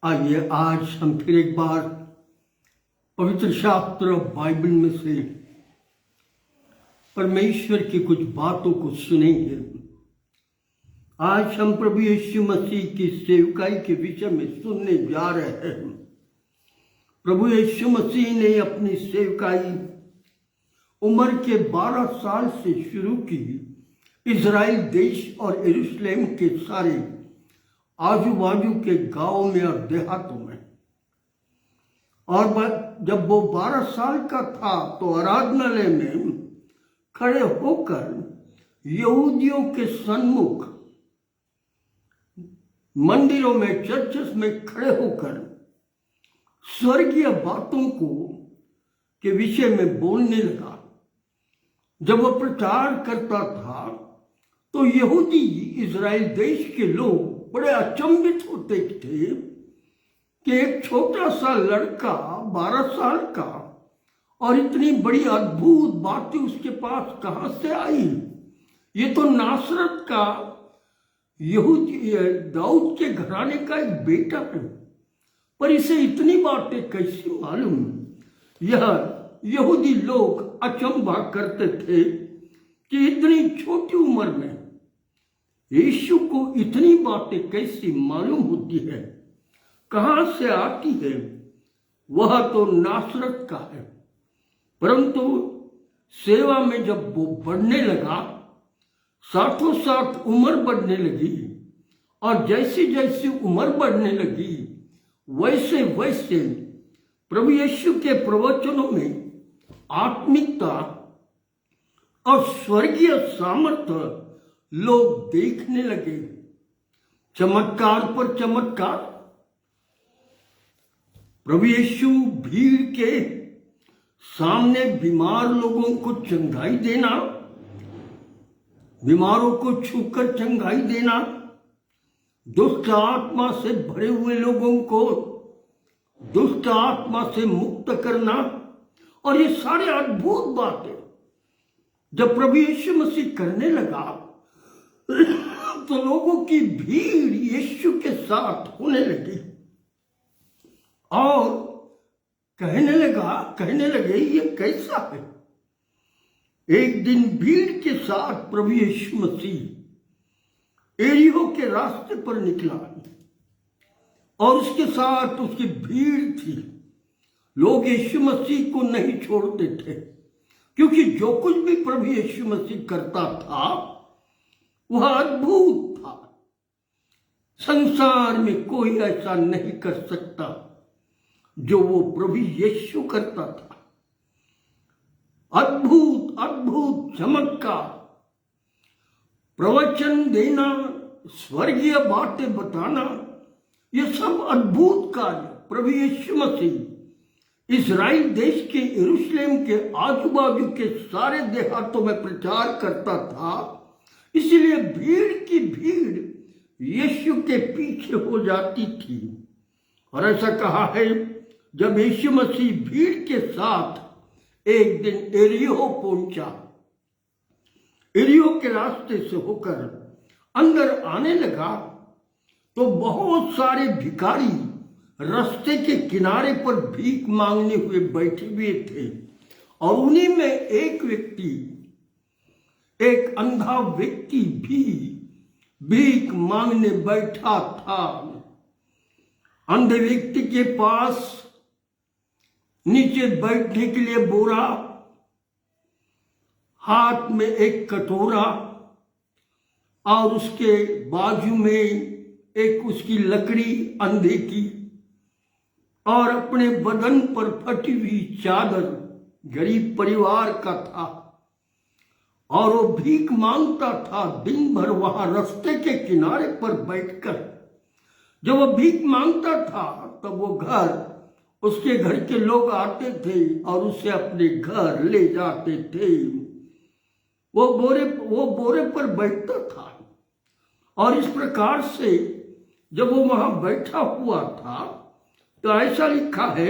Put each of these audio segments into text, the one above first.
आइए आज हम फिर एक बार पवित्र शास्त्र बाइबल में से परमेश्वर की कुछ बातों को सुनेंगे। आज हम प्रभु यीशु मसीह की सेवकाई के विषय में सुनने जा रहे हैं। प्रभु यीशु मसीह ने अपनी सेवकाई उम्र के 12 साल से शुरू की। इज़राइल देश और यरूशलेम के सारे आजू बाजू के गांवों में और देहातों में। और जब वो 12 साल का था तो आराधनालय में खड़े होकर यहूदियों के सन्मुख मंदिरों में चर्चेस में खड़े होकर स्वर्गीय बातों को के विषय में बोलने लगा। जब वह प्रचार करता था तो यहूदी इज़राइल देश के लोग बड़े अचंभित होते थे कि एक छोटा सा लड़का 12 साल का और इतनी बड़ी अद्भुत बातें उसके पास कहां से आई। ये तो नासरत का यहूदी दाऊद के घराने का एक बेटा है, पर इसे इतनी बातें कैसी मालूम। यह यहूदी लोग अचंभा करते थे कि इतनी छोटी उम्र में यीशु को इतनी बातें कैसी मालूम होती है, कहां से आती है। वह तो नासरत का है। परंतु सेवा में जब वो बढ़ने लगा, साथों साथ उम्र बढ़ने लगी, और जैसी जैसी उम्र बढ़ने लगी वैसे वैसे प्रभु यीशु के प्रवचनों में आत्मिकता और स्वर्गीय सामर्थ्य लोग देखने लगे। चमत्कार पर चमत्कार। प्रभु यीशु भीड़ के सामने बीमार लोगों को चंगाई देना, बीमारों को छूकर चंगाई देना, दुष्ट आत्मा से भरे हुए लोगों को दुष्ट आत्मा से मुक्त करना, और ये सारे अद्भुत बातें जब प्रभु यीशु मसीह करने लगा तो लोगों की भीड़ यीशु के साथ होने लगी और कहने लगे ये कैसा है। एक दिन भीड़ के साथ प्रभु यीशु मसीह एरियो के रास्ते पर निकला और उसके साथ उसकी भीड़ थी। लोग यीशु मसीह को नहीं छोड़ते थे, क्योंकि जो कुछ भी प्रभु यीशु मसीह करता था वह अद्भुत था। संसार में कोई ऐसा नहीं कर सकता जो वो प्रभु यीशु करता था। अद्भुत अद्भुत चमत्कार, प्रवचन देना, स्वर्गीय बातें बताना, ये सब अद्भुत कार्य प्रभु यीशु मसीह इज़राइल देश के यरूशलेम के आजू बाजू के सारे देहातों में प्रचार करता था। इसलिए भीड़ की भीड़ यीशु के पीछे हो जाती थी। और ऐसा कहा है, जब यीशु मसीह भीड़ के साथ एक दिन एरियो पहुंचा, एरियो के रास्ते से होकर अंदर आने लगा तो बहुत सारे भिखारी रास्ते के किनारे पर भीख मांगने हुए बैठे हुए थे, और उन्हीं में एक अंधा व्यक्ति भी भीख मांगने बैठा था। अंधे व्यक्ति के पास नीचे बैठने के लिए बोरा, हाथ में एक कटोरा, और उसके बाजू में एक उसकी लकड़ी अंधे की, और अपने बदन पर फटी हुई चादर गरीब परिवार का था। और वो भीख मांगता था दिन भर वहां रास्ते के किनारे पर बैठकर। जब वो भीख मांगता था तब वो उसके घर के लोग आते थे और उसे अपने घर ले जाते थे। वो बोरे पर बैठता था, और इस प्रकार से जब वो वहां बैठा हुआ था तो ऐसा लिखा है,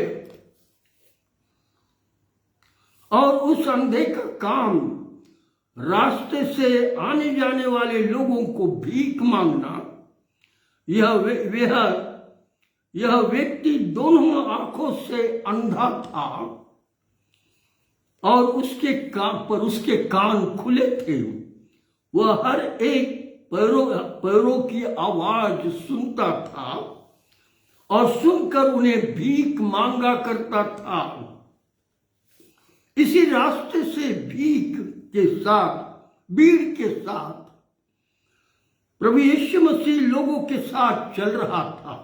और उस अंधे का काम रास्ते से आने जाने वाले लोगों को भीख मांगना, यह यह व्यक्ति दोनों आंखों से अंधा था और उसके कान खुले थे। वह हर एक पैरों की आवाज सुनता था और सुनकर उन्हें भीख मांगा करता था। इसी रास्ते से भीड़ के साथ प्रभु यीशु मसीह लोगों के साथ चल रहा था।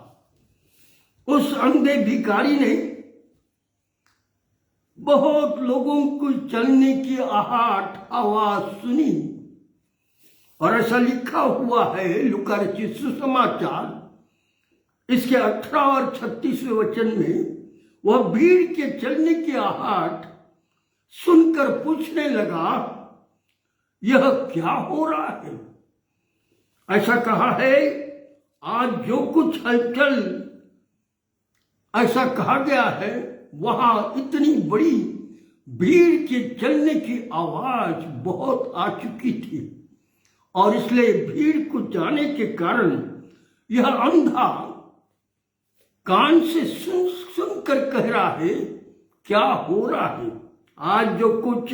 उस अंधे भिखारी ने बहुत लोगों को चलने की आहट आवाज सुनी और ऐसा लिखा हुआ है लूका रचित सुसमाचार इसके 18 और 36वें वचन में, वह भीड़ के चलने की आहट सुनकर पूछने लगा, यह क्या हो रहा है? ऐसा कहा है आज जो कुछ हलचल ऐसा कहा गया है, वहां इतनी बड़ी भीड़ के चलने की आवाज बहुत आ चुकी थी और इसलिए भीड़ को जाने के कारण यह अंधा कान से सुनकर कह रहा है, क्या हो रहा है? आज जो कुछ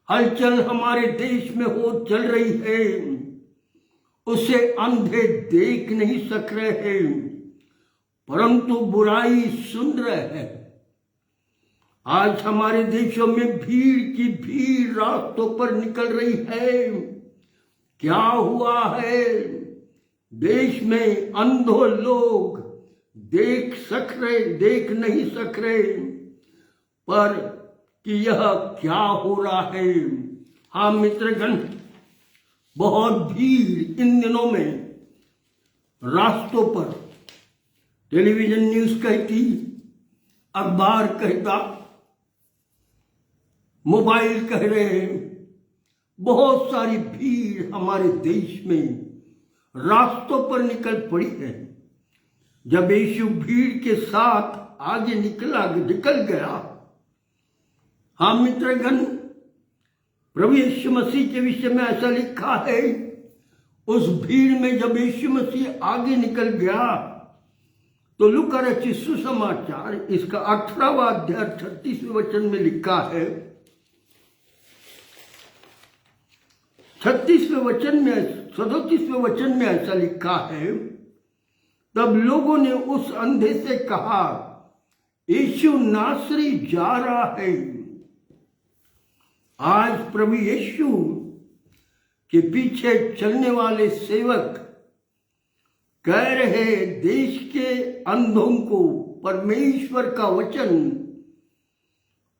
हलचल हमारे देश में चल रही है, उसे अंधे देख नहीं सक रहे हैं, परंतु बुराई सुन रहे हैं। आज हमारे देशों में भीड़ की भीड़ रास्तों पर निकल रही है। क्या हुआ है? देश में अंधो लोग देख नहीं सक रहे, पर कि यह क्या हो रहा है। हाँ मित्रगण, बहुत भीड़ इन दिनों में रास्तों पर, टेलीविजन न्यूज कहती, अखबार कहता, मोबाइल कह रहे हैं, बहुत सारी भीड़ हमारे देश में रास्तों पर निकल पड़ी है। जब यीशु भीड़ के साथ आगे निकल गया, हाँ मित्रगण, प्रभु यीशु मसीह के विषय में ऐसा लिखा है, उस भीड़ में जब यीशु मसीह आगे निकल गया तो लूका रचित सुसमाचार इसका 18वां अध्याय 36वें वचन में लिखा है, 37वें वचन में ऐसा लिखा है, तब लोगों ने उस अंधे से कहा, यीशु नासरी जा रहा है। आज प्रभु यीशु के पीछे चलने वाले सेवक कह रहे, देश के अंधों को परमेश्वर का वचन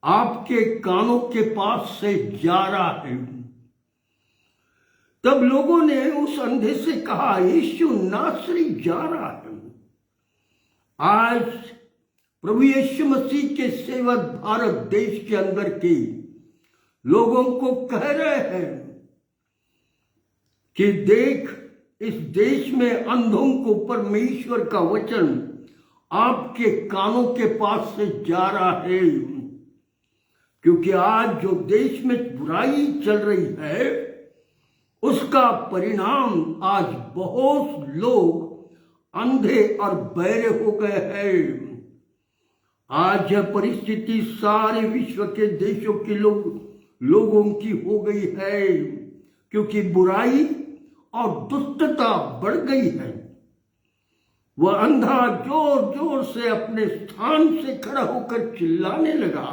आपके कानों के पास से जा रहा है। तब लोगों ने उस अंधे से कहा, यीशु नासरी जा रहा है। आज प्रभु यीशु मसीह के सेवक भारत देश के अंदर के लोगों को कह रहे हैं कि देख, इस देश में अंधों को परमेश्वर का वचन आपके कानों के पास से जा रहा है, क्योंकि आज जो देश में बुराई चल रही है उसका परिणाम आज बहुत लोग अंधे और बहरे हो गए हैं। आज यह परिस्थिति सारे विश्व के देशों के लोगों की हो गई है, क्योंकि बुराई और दुष्टता बढ़ गई है। वह अंधा जोर जोर से अपने स्थान से खड़ा होकर चिल्लाने लगा,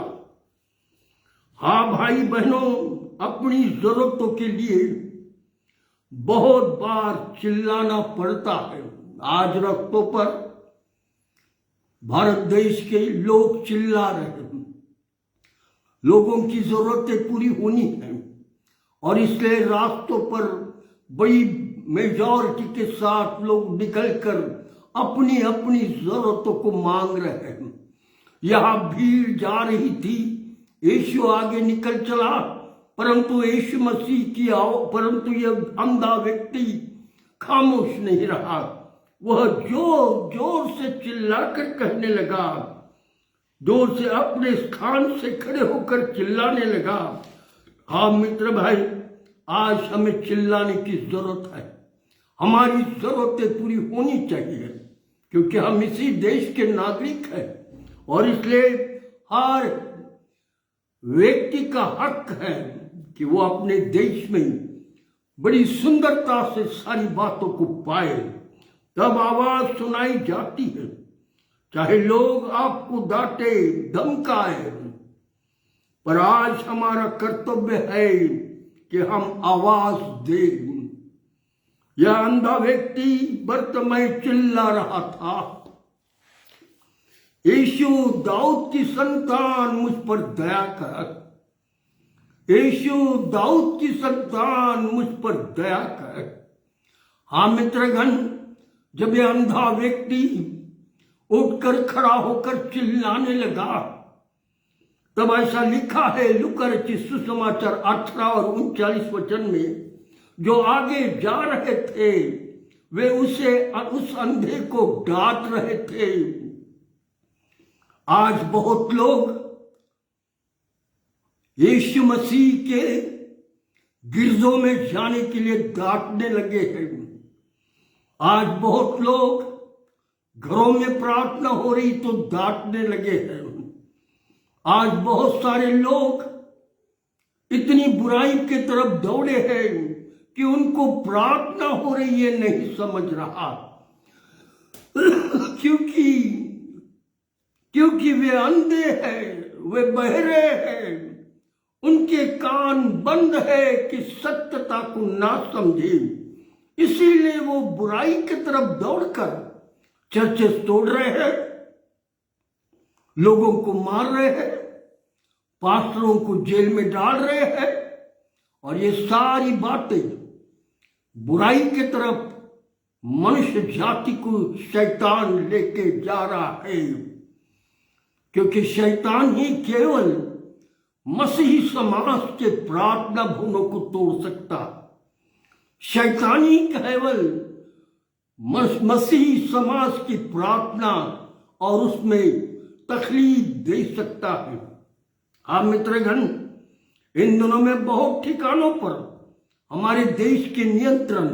हाँ भाई बहनों, अपनी जरूरतों के लिए बहुत बार चिल्लाना पड़ता है। आज रास्तों पर भारत देश के लोग चिल्ला रहे हैं, लोगों की जरूरतें पूरी होनी है और इसलिए रास्तों पर बड़ी मेजॉरिटी के साथ लोग निकलकर अपनी अपनी जरूरतों को मांग रहे हैं। यहां भीड़ जा रही थी, यीशु आगे निकल चला, परंतु यीशु मसीह की परंतु यह अंधा व्यक्ति खामोश नहीं रहा। वह जोर जोर से चिल्लाकर कहने लगा, जोर से अपने स्थान से खड़े होकर चिल्लाने लगा। हाँ मित्र भाई, आज हमें चिल्लाने की जरूरत है। हमारी जरूरतें पूरी होनी चाहिए, क्योंकि हम इसी देश के नागरिक हैं और इसलिए हर व्यक्ति का हक है कि वो अपने देश में बड़ी सुंदरता से सारी बातों को पाए। तब आवाज सुनाई जाती है, चाहे लोग आपको डांटे धमकाए, पर आज हमारा कर्तव्य है कि हम आवाज दें। यह अंधा व्यक्ति बर्तमय चिल्ला रहा था, यीशु दाऊद की संतान मुझ पर दया कर, यीशु दाऊद की संतान मुझ पर दया कर। हाँ मित्रगण, जब यह अंधा व्यक्ति उठकर खड़ा होकर चिल्लाने लगा, तब ऐसा लिखा है लूका रचित सुसमाचार 18 और 39 वचन में, जो आगे जा रहे थे वे उस अंधे को डांट रहे थे। आज बहुत लोग यीशु मसीह के गिरजों में जाने के लिए डांटने लगे हैं। आज बहुत लोग घरों में प्रार्थना हो रही तो डांटने लगे हैं। आज बहुत सारे लोग इतनी बुराई की तरफ दौड़े हैं कि उनको प्रार्थना हो रही है नहीं समझ रहा, क्योंकि वे अंधे हैं, वे बहरे हैं, उनके कान बंद है कि सत्यता को ना समझे। इसीलिए वो बुराई की तरफ दौड़कर चर्चेस तोड़ रहे हैं, लोगों को मार रहे हैं, पास्टरों को जेल में डाल रहे हैं, और ये सारी बातें बुराई की तरफ मनुष्य जाति को शैतान लेके जा रहा है। क्योंकि शैतान ही केवल मसीही समाज के प्रार्थना भवनों को तोड़ सकता, शैतान ही केवल मसीही समाज की प्रार्थना और उसमें तकलीफ दे सकता है। हाँ मित्रगण, इन दिनों में बहुत ठिकानों पर हमारे देश के नियंत्रण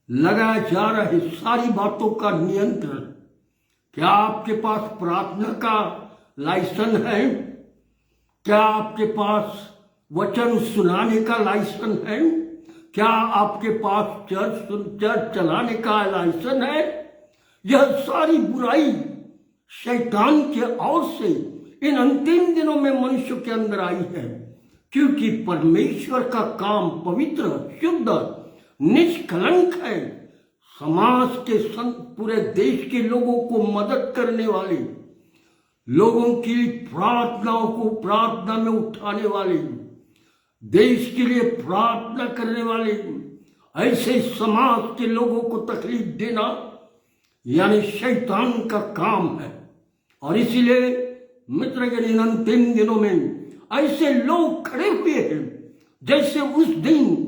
लगाया जा रहा है, सारी बातों का नियंत्रण। क्या आपके पास प्रार्थना का लाइसेंस है? क्या आपके पास वचन सुनाने का लाइसेंस है? क्या आपके पास चर्च चलाने का लाइसेंस है? यह सारी बुराई शैतान के ओर से इन अंतिम दिनों में मनुष्य के अंदर आई है, क्योंकि परमेश्वर का काम पवित्र, शुद्ध, निष्कलंक है। समाज के पूरे देश के लोगों को मदद करने वाले, लोगों की प्रार्थनाओं को प्रार्थना में उठाने वाले, देश के लिए प्रार्थना करने वाले, ऐसे समाज के लोगों को तकलीफ देना यानी शैतान का काम है। और इसीलिए मित्रगण, इन अंतिम दिनों में ऐसे लोग खड़े हुए हैं जैसे उस दिन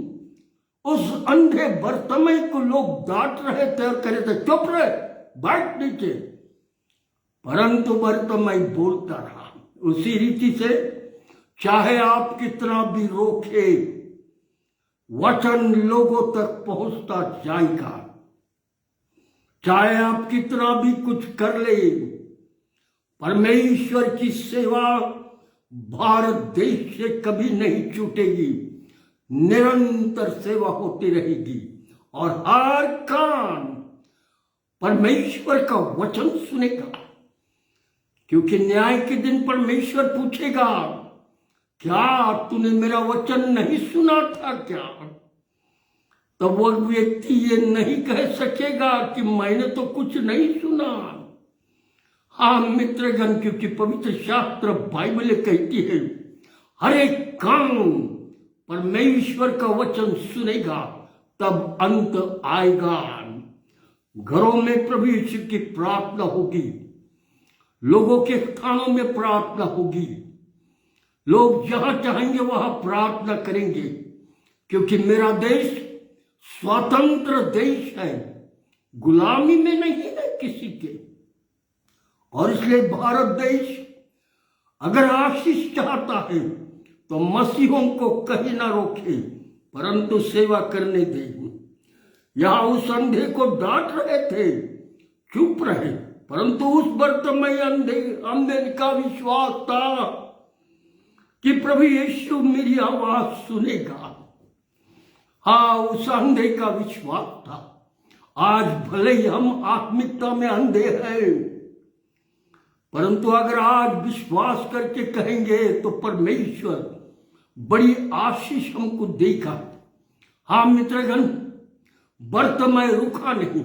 उस अंधे बर्तमय को लोग डांट रहे थे और कह रहे थे चुप रहे, बैठ नीचे, परंतु बर्तमय बोलता रहा। उसी रीति से चाहे आप कितना भी रोके, वचन लोगों तक पहुंचता जाएगा। चाहे आप कितना भी कुछ कर ले, परमेश्वर की सेवा भारत देश से कभी नहीं छूटेगी, निरंतर सेवा होती रहेगी। और हर कान परमेश्वर का वचन सुनेगा, क्योंकि न्याय के दिन परमेश्वर पूछेगा, क्या तूने मेरा वचन नहीं सुना था क्या? तब वह व्यक्ति ये नहीं कह सकेगा कि मैंने तो कुछ नहीं सुना। हाँ मित्रगण, क्योंकि पवित्र शास्त्र बाइबल कहती है हर एक कान परमेश्वर का वचन सुनेगा, तब अंत आएगा। घरों में प्रभु यीशु की प्रार्थना होगी, लोगों के स्थानों में प्रार्थना होगी, लोग जहां चाहेंगे वहां प्रार्थना करेंगे, क्योंकि मेरा देश स्वतंत्र देश है, गुलामी में नहीं है किसी के। और इसलिए भारत देश अगर आशीष चाहता है तो मसीहों को कहीं ना रोके, परंतु सेवा करने दे। यहां उस अंधे को डांट रहे थे, चुप रहे। परंतु उस वक्त में अंधे का विश्वास था कि प्रभु यीशु मेरी आवाज सुनेगा। हाँ, उस अंधे का विश्वास था। आज भले ही हम आत्मिकता में अंधे हैं, परंतु अगर आज विश्वास करके कहेंगे तो परमेश्वर बड़ी आशीष हमको देगा। हाँ मित्रगण, व्रत में रुका नहीं,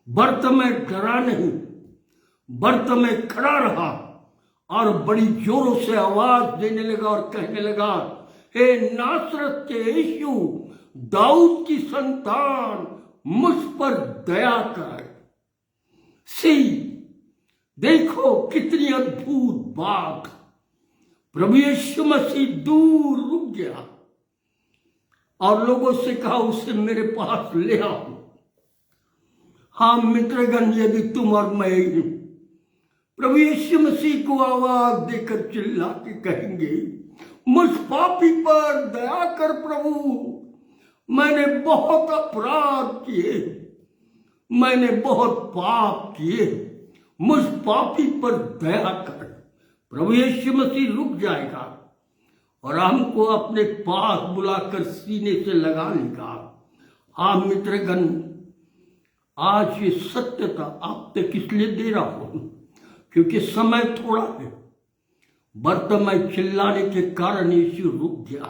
व्रत में डरा नहीं, व्रत में खड़ा रहा और बड़ी जोरों से आवाज देने लगा और कहने लगा, हे नासरत के यीशु, दाऊद की संतान, मुझ पर दया कर। सी, देखो कितनी अद्भुत बात। प्रभु यीशु मसीह दूर रुक गया और लोगों से कहा, उसे मेरे पास ले आओ। हाँ मित्रगण, यदि तुम और मैं प्रभु यीशु मसीह को आवाज देकर चिल्ला के कहेंगे, मुझ पापी पर दया कर प्रभु, मैंने बहुत अपराध किए, मैंने बहुत पाप किए, मुझ पापी पर दया कर। प्रभु यीशु मसीह रुक जाएगा और हमको अपने पास बुलाकर सीने से लगा लेगा। हाँ मित्रगण, आज ये सत्यता आप तक इसलिए दे रहा हूं क्योंकि समय थोड़ा है। व्रत में चिल्लाने के कारण यीशु रुक गया।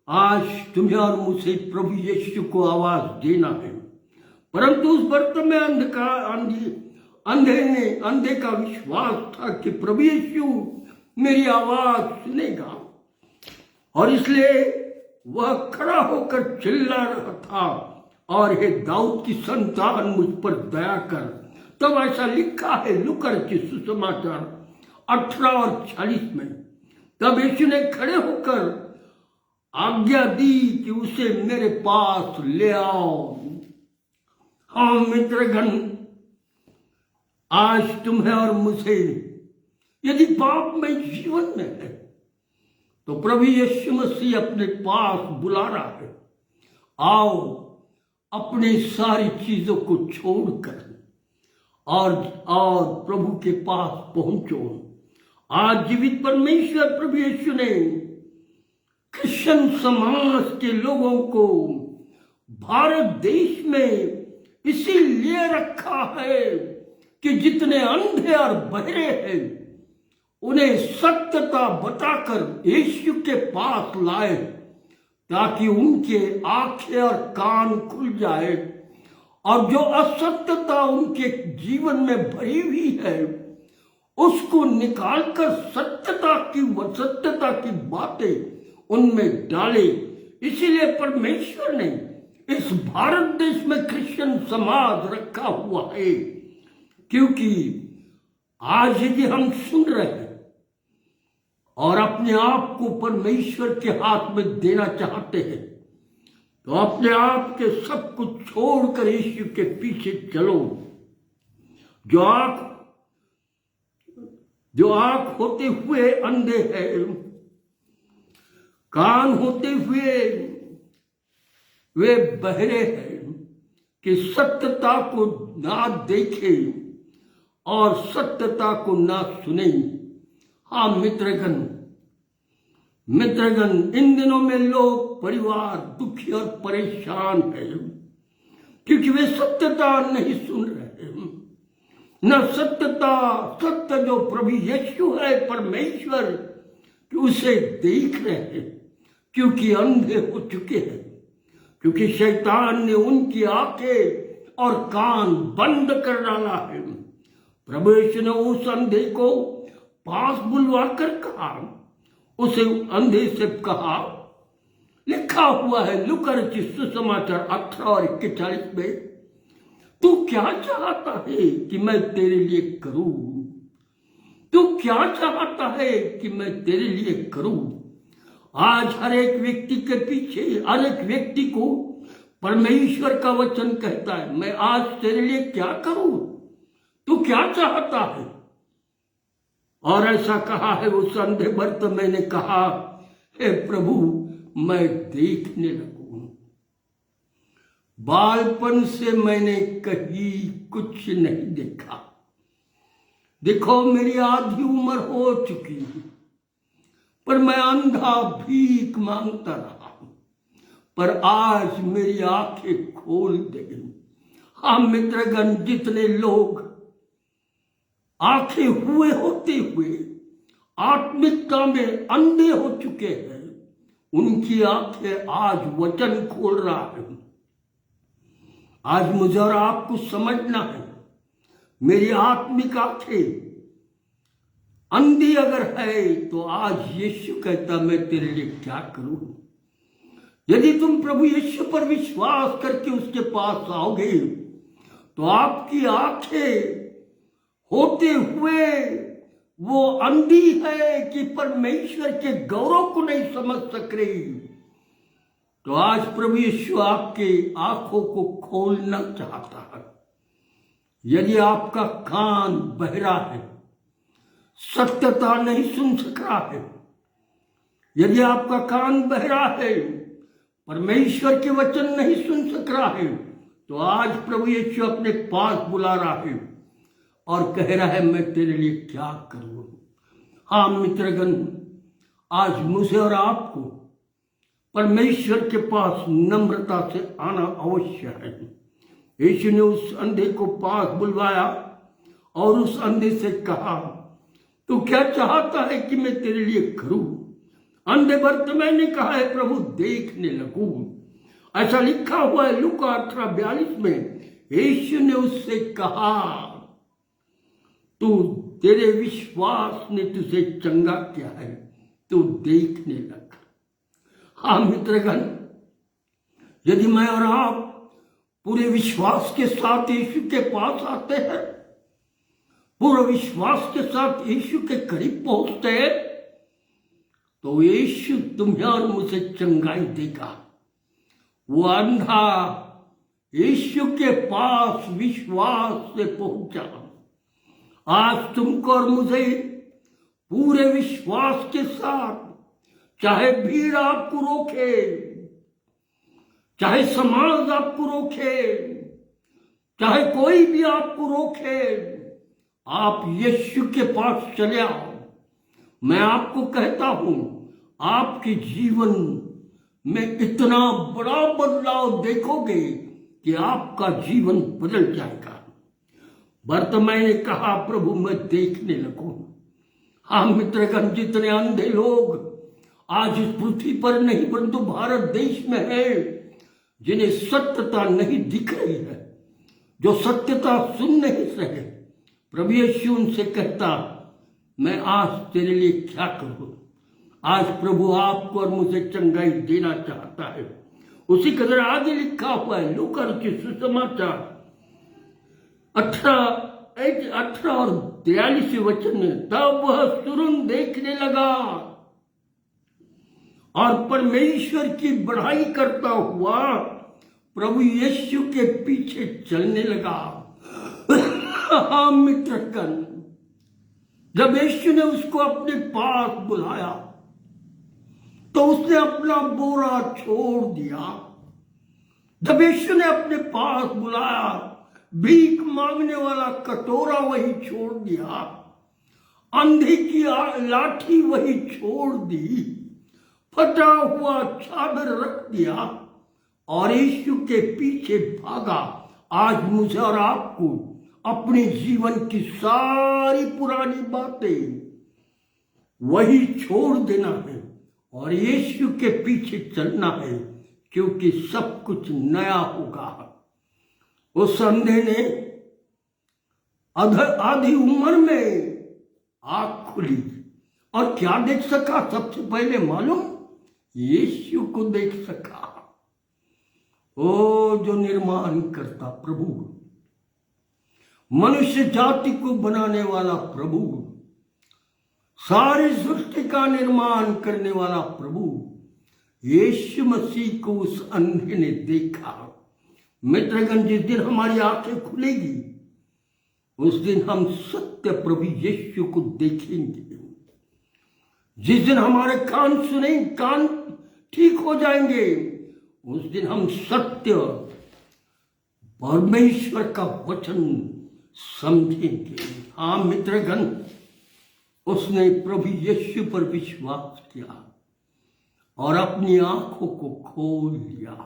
आज तुम्हें और मुझे प्रभु यीशु को आवाज देना है, परंतु उस व्रत में अंधे का विश्वास था कि प्रभु यीशु मेरी आवाज सुनेगा और इसलिए वह खड़ा होकर चिल्ला रहा था, और हे दाऊद की संतान, मुझ पर दया कर। तब ऐसा लिखा है लूका के सुसमाचार 18 और 40 में। तब यीशु ने खड़े होकर आज्ञा दी कि उसे मेरे पास ले आओ। हाँ मित्रगण, आज तुम्हें और मुझे यदि पाप में जीवन में है तो प्रभु यीशु मसीह अपने पास बुला रहा है। आओ, अपनी सारी चीजों को छोड़कर और प्रभु के पास पहुंचो। आज जीवित परमेश्वर प्रभु यीशु ने क्रिश्चियन समाज के लोगों को भारत देश में इसीलिए रखा है कि जितने अंधे और बहरे हैं उन्हें सत्यता बताकर यीशु के पास लाए, ताकि उनके आंखें और कान खुल जाए और जो असत्यता उनके जीवन में भरी हुई है उसको निकालकर सत्यता की बातें उनमें डाले। इसीलिए परमेश्वर ने इस भारत देश में क्रिश्चियन समाज रखा हुआ है, क्योंकि आज यदि हम सुन रहे हैं और अपने आप को परमेश्वर के हाथ में देना चाहते हैं तो अपने आप के सब कुछ छोड़कर यीशु के पीछे चलो। जो आंख होते हुए अंधे हैं, कान होते हुए वे बहरे हैं कि सत्यता को ना देखे और सत्यता को ना सुने। हाँ मित्रगण, इन दिनों में लोग परिवार दुखी और परेशान है क्योंकि वे सत्यता नहीं सुन रहे। न सत्य जो प्रभु यीशु है परमेश्वर, कि उसे देख रहे हैं, क्योंकि अंधे हो चुके हैं, क्योंकि शैतान ने उनकी आंखें और कान बंद कर डाला है। प्रभु यीशु ने उस अंधे को पास बुलवा कर कहा, उसे अंधे से कहा, लिखा हुआ है लूका के सुसमाचार 18 और 41 में, तू क्या चाहता है कि मैं तेरे लिए करूं? तू क्या चाहता है कि मैं तेरे लिए करूं? आज हर एक व्यक्ति के पीछे, हर एक व्यक्ति को परमेश्वर का वचन कहता है, मैं आज तेरे लिए क्या करूं? तू क्या चाहता है? और ऐसा कहा है उस अंधे भक्त, मैंने कहा, हे प्रभु मैं देखने लगूं। बालपन से मैंने कहीं कुछ नहीं देखा। देखो मेरी आधी उम्र हो चुकी है, पर मैं अंधा भीख मांगता रहा, पर आज मेरी आंखें खोल दे। हाँ मित्रगण, जितने लोग आंखें हुए होते हुए आत्मिकता में अंधे हो चुके हैं, उनकी आंखें आज वचन खोल रहा है। आज मुझे और आपको समझना है, मेरी आत्मिक आंखें अंधी अगर है तो आज यीशु कहता मैं तेरे लिए क्या करूं। यदि तुम प्रभु यीशु पर विश्वास करके उसके पास आओगे तो आपकी आंखें होते हुए वो अंधी है कि परमेश्वर के गौरव को नहीं समझ सक रही, तो आज प्रभु यीशु आपके आंखों को खोलना चाहता है। यदि आपका कान बहरा है, सत्यता नहीं सुन सक रहा है, यदि आपका कान बहरा है, परमेश्वर के वचन नहीं सुन सक रहा है, तो आज प्रभु यीशु अपने पास बुला रहा है और कह रहा है मैं तेरे लिए क्या करूं। हाँ मित्रगण, आज मुझे और आपको परमेश्वर के पास नम्रता से आना अवश्य है। यीशु ने उस अंधे को पास बुलवाया और उस अंधे से कहा, तू क्या चाहता है कि मैं तेरे लिए करूं? अंधे बर्तिमै ने कहा है, प्रभु देखने लगूं। ऐसा लिखा हुआ है लूका 18:42 में। यीशु ने उससे कहा, तू तेरे विश्वास ने तुझे चंगा किया है, तू देखने लग। हाँ मित्रगण, यदि मैं और आप पूरे विश्वास के साथ यीशु के पास आते हैं, पूरे विश्वास के साथ यीशु के करीब पहुंचते हैं, तो यीशु तुम्हें और मुझे चंगाई देगा। वो अंधा यीशु के पास विश्वास से पहुंचा। आज तुमको और मुझे पूरे विश्वास के साथ, चाहे भीड़ आपको रोके, चाहे समाज आपको रोके, चाहे कोई भी आपको रोके, आप यीशु के पास चले आओ। मैं आपको कहता हूं, आपके जीवन में इतना बड़ा बदलाव देखोगे कि आपका जीवन बदल जाएगा। बर्तिमै ने कहा, प्रभु मैं देखने लगूं। हाँ मित्रगण, जितने अंधे लोग आज इस पृथ्वी पर नहीं परंतु भारत देश में है, जिन्हें सत्यता नहीं दिख रही है, जो सत्यता सुन नहीं रहे, प्रभु यीशु उनसे कहता, मैं आज तेरे लिए क्या करूं। आज प्रभु आपको और मुझे चंगाई देना चाहता है। उसी कदर आगे लिखा हुआ है लूका सुसमाचार 18 और 43 वचन में, तब वह तुरंत देखने लगा और परमेश्वर की बढ़ाई करता हुआ प्रभु यीशु के पीछे चलने लगा। हाँ मित्रगण, जब यीशु ने उसको अपने पास बुलाया तो उसने अपना बोरा छोड़ दिया। जब यीशु ने अपने पास बुलाया, भीख मांगने वाला कटोरा वही छोड़ दिया, अंधे की लाठी वही छोड़ दी, फटा हुआ चादर रख दिया और यीशु के पीछे भागा। आज मुझे और आपको अपने जीवन की सारी पुरानी बातें वही छोड़ देना है और यीशु के पीछे चलना है, क्योंकि सब कुछ नया होगा। उस अंधे ने आधी उम्र में आंख खुली और क्या देख सका? सबसे पहले मालूम, यीशु को देख सका। ओ जो निर्माण करता प्रभु, मनुष्य जाति को बनाने वाला प्रभु, सारी सृष्टि का निर्माण करने वाला प्रभु, यीशु मसीह को उस अंधे ने देखा। मित्रगण, जिस दिन हमारी आंखें खुलेगी उस दिन हम सत्य प्रभु यीशु को देखेंगे। जिस दिन हमारे कान सुनेंगे, कान ठीक हो जाएंगे, उस दिन हम सत्य परमेश्वर का वचन समझेंगे। हाँ मित्रगण, उसने प्रभु यीशु पर विश्वास किया और अपनी आंखों को खोल लिया।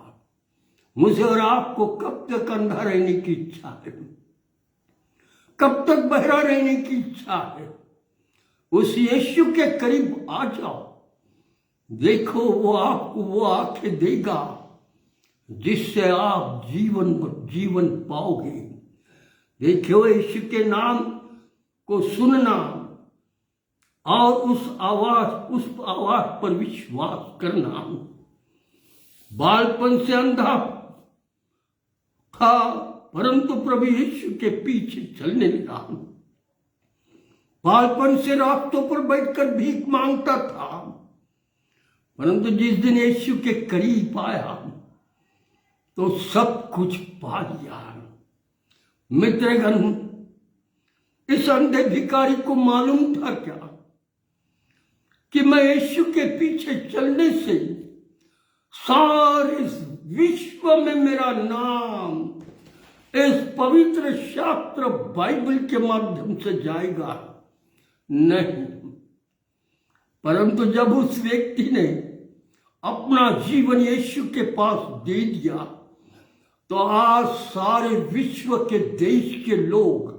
मुझे और आपको कब तक अंधा रहने की इच्छा है? कब तक बहरा रहने की इच्छा है? उस यीशु के करीब आ जाओ। देखो वो आपको वो आंखें देगा जिससे आप जीवन पाओगे। देखो यीशु के नाम को सुनना और उस आवाज पर विश्वास करना। बालपन से अंधा था परंतु प्रभु यीशु के पीछे चलने लगा। बालपन से रास्तों पर बैठकर भीख मांगता था परंतु जिस दिन यीशु के करीब आया तो सब कुछ पा लिया। मित्रगण, इस अंधे भिखारी को मालूम था क्या कि मैं यीशु के पीछे चलने से सारे विश्व में मेरा नाम इस पवित्र शास्त्र बाइबल के माध्यम से जाएगा? नहीं, परंतु जब उस व्यक्ति ने अपना जीवन यीशु के पास दे दिया तो आज सारे विश्व के देश के लोग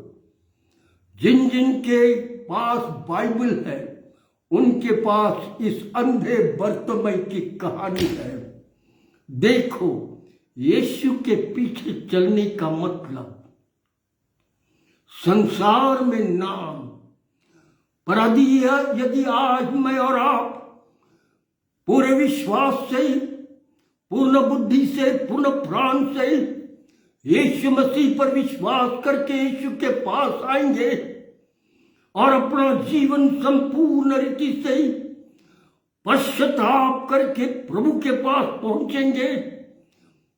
जिन जिन के पास बाइबल है उनके पास इस अंधे बर्तमय की कहानी है। देखो, यीशु के पीछे चलने का मतलब संसार में नाम। पर यदि आज मैं और आप पूरे विश्वास से, पूर्ण बुद्धि से, पूर्ण प्राण से यीशु मसीह पर विश्वास करके यीशु के पास आएंगे और अपना जीवन संपूर्ण रीति से पश्चाताप करके प्रभु के पास पहुंचेंगे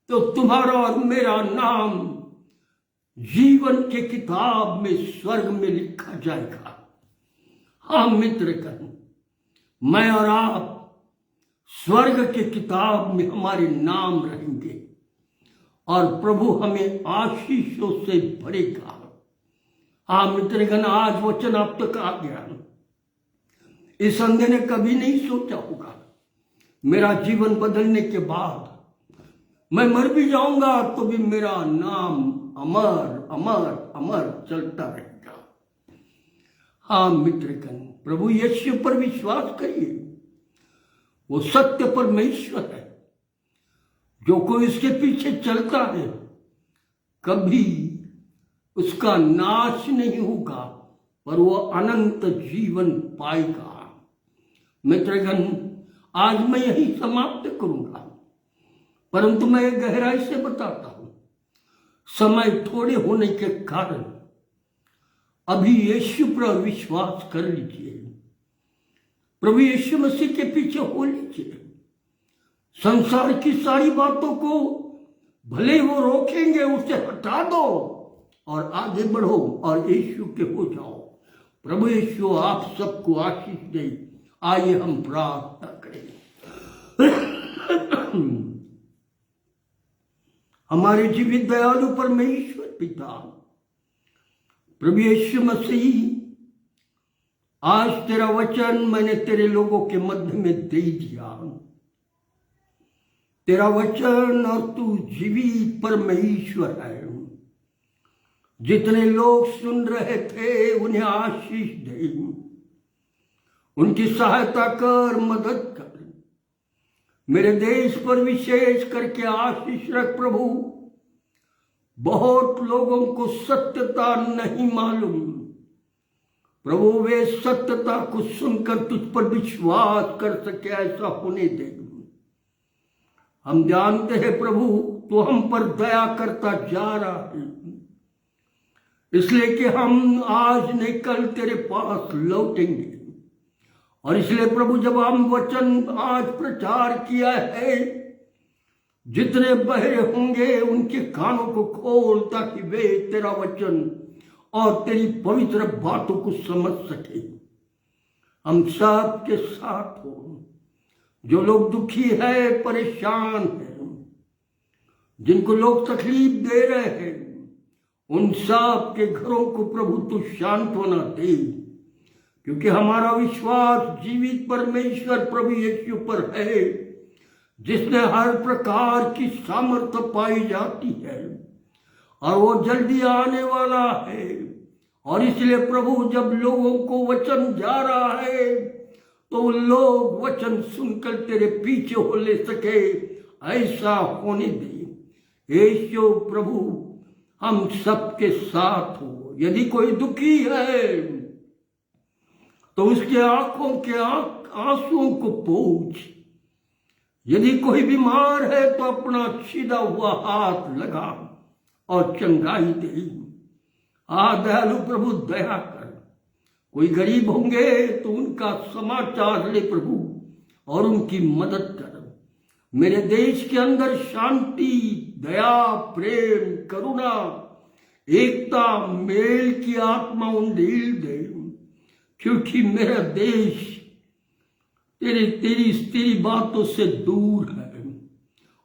तो तुम्हारा और मेरा नाम जीवन के किताब में स्वर्ग में लिखा जाएगा। हाँ मित्रगण, मैं और आप स्वर्ग के किताब में हमारे नाम रहेंगे और प्रभु हमें आशीषों से भरेगा। हाँ मित्रगण, आज वचन आप तक आ गया। इस अंधे ने कभी नहीं सोचा होगा मेरा जीवन बदलने के बाद मैं मर भी जाऊंगा तो भी मेरा नाम अमर अमर अमर चलता रहेगा। हाँ मित्रगण, प्रभु यीशु पर विश्वास करिए। वो सत्य परमेश्वर है। जो कोई इसके पीछे चलता है कभी उसका नाश नहीं होगा पर वो अनंत जीवन पाएगा। मित्रगण, आज मैं यही समाप्त करूंगा परंतु मैं गहराई से बताता हूं। समय थोड़े होने के कारण अभी यीशु पर विश्वास कर लीजिए। प्रभु यीशु मसीह के पीछे हो लीजिए। संसार की सारी बातों को भले वो रोकेंगे, उसे हटा दो और आगे बढ़ो और यीशु के हो जाओ। प्रभु यीशु आप सबको आशीष दे। आइए हम प्रार्थना करें। हमारे जीवित दयालु परमेश्वर पिता, प्रभु यीशु मसीह, आज तेरा वचन मैंने तेरे लोगों के मध्य में दे दिया। तेरा वचन और तू जीवित परमेश्वर है। जितने लोग सुन रहे थे उन्हें आशीष दे, उनकी सहायता कर, मदद कर। मेरे देश पर विशेष करके आशीष रख प्रभु। बहुत लोगों को सत्यता नहीं मालूम प्रभु, वे सत्यता को सुनकर तुझ पर विश्वास कर सके, ऐसा होने दे। हम जानते हैं प्रभु तू हम पर दया करता जा रहा है, इसलिए कि हम आज नहीं कल तेरे पास लौटेंगे। और इसलिए प्रभु जब हम वचन आज प्रचार किया है, जितने बहरे होंगे उनके कानों को खोल ताकि वे तेरा वचन और तेरी पवित्र बातों को समझ सके। हम सब के साथ हो। जो लोग दुखी है, परेशान है, जिनको लोग तकलीफ दे रहे हैं, उन सब के घरों को प्रभु तू सांत्वना दे, क्योंकि हमारा विश्वास जीवित परमेश्वर प्रभु यीशु पर है, जिसने हर प्रकार की सामर्थ्य पाई जाती है और वो जल्दी आने वाला है। और इसलिए प्रभु जब लोगों को वचन जा रहा है तो लोग वचन सुनकर तेरे पीछे हो ले सके, ऐसा होने दे यीशु प्रभु। हम सबके साथ हो। यदि कोई दुखी है तो उसके आंखों के आंसुओं को पोंछ। यदि कोई बीमार है तो अपना सीधा हुआ हाथ लगा और चंगाई दे। दयालु प्रभु दया कर। कोई गरीब होंगे तो उनका समाचार ले प्रभु और उनकी मदद कर। मेरे देश के अंदर शांति, दया, प्रेम, करुणा, एकता, मेल की आत्मा उंडेल दे, क्योंकि मेरा देश तेरी बातों से दूर है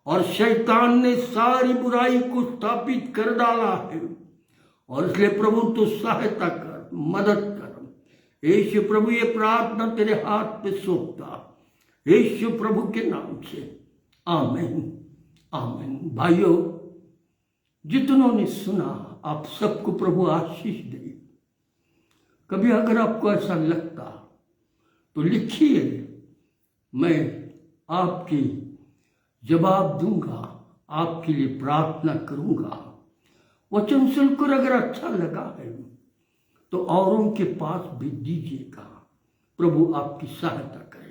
और शैतान ने सारी बुराई को स्थापित कर डाला है। और इसलिए प्रभु तू सहायता कर, मदद कर। यीशु प्रभु ये प्रार्थना तेरे हाथ पे सौंपता, यीशु प्रभु के नाम से, आमीन, आमीन। भाइयों, जितनों ने सुना आप सबको प्रभु आशीष दे। कभी अगर आपको ऐसा लगता तो लिखिए, मैं आपकी जवाब दूंगा, आपके लिए प्रार्थना करूंगा। वचन सुनकर अगर अच्छा लगा है तो औरों के पास भी दीजिएगा। प्रभु आपकी सहायता करे।